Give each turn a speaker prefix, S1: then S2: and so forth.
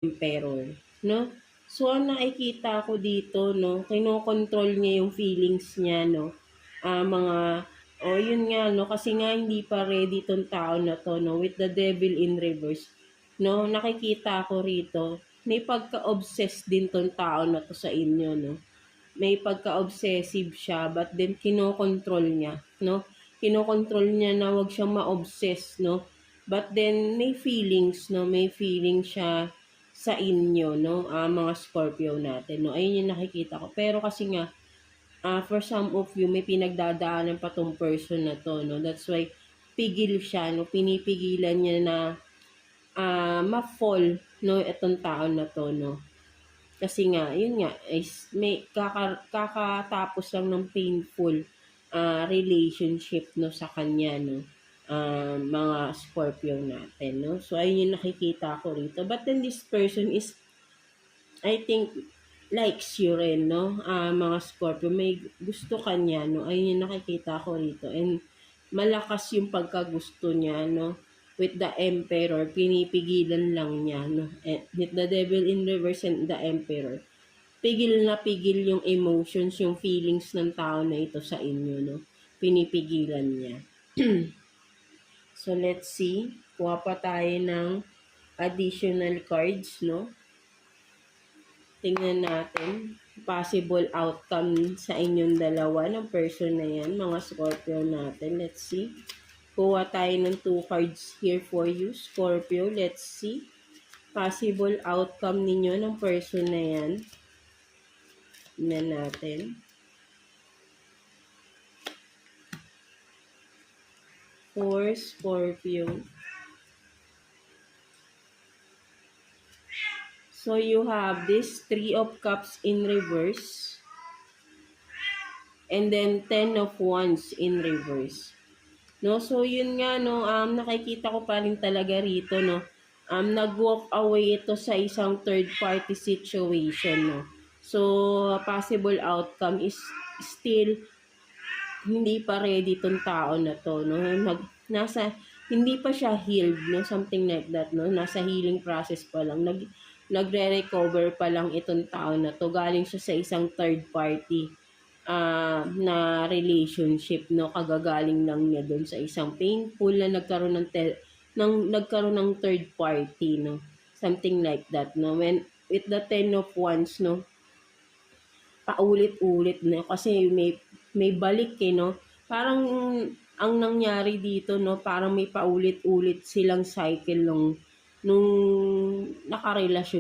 S1: emperor, no? So, ang nakikita ko dito, no, kinokontrol niya yung feelings niya, no? Yun nga, no, kasi nga hindi pa ready tong tao na to, no, with the devil in reverse, no, nakikita ko rito, may pagka-obsessed din tong tao na to sa inyo, no? May pagka-obsessive siya, but then kinokontrol niya, no? Kinokontrol niya na wag siyang ma-obsess, no? But then may feelings, no? May feeling siya sa inyo, no? Mga Scorpio natin, no? Ayun yung nakikita ko. Pero kasi nga, for some of you, may pinagdadaanan pa tong person na to, no? That's why, pigil siya, no? Pinipigilan niya na ma-fall, no? Itong tao na to, no? Kasi nga, yun nga, is may kakatapos lang ng painful relationship, no, sa kanya, no? Mga Scorpio natin, no? So, ayun yung nakikita ko rito. But then this person is, I think, likes you rin, no? Mga Scorpio, may gusto kanya, no? Ayun yung nakikita ko rito. And malakas yung pagkagusto niya, no? With the emperor, pinipigilan lang niya, no? With the devil in reverse and the emperor, pigil na pigil yung emotions, yung feelings ng tao na ito sa inyo, no? Pinipigilan niya. So, let's see. Kuha pa tayo ng additional cards, no? Tingnan natin. Possible outcome sa inyong dalawa ng person na yan, mga Scorpio natin. Let's see. Kuha tayo ng 2 cards here for you, Scorpio. Let's see. Possible outcome ninyo ng person na yan. Tingnan natin. For Scorpio. So, you have this 3 of Cups in reverse. And then, 10 of Wands in reverse. No? So, yun nga, no, nakikita ko pa rin talaga rito, no. Nag-walk away ito sa isang third-party situation, no. So, possible outcome is still hindi pa ready tong tao na to, no. Hindi pa siya healed, no, something like that, no. Nasa healing process pa lang. Nagre-recover pa lang itong tao na to. Galing siya sa isang third party na relationship, no. Kagagaling lang niya doon sa isang painful na nagkaroon ng third party, no. Something like that, no. When with the 10 of Wands, no, paulit-ulit, no, kasi may balik, no. Parang ang nangyari dito, no, parang may paulit-ulit silang cycle nung nakarelasyon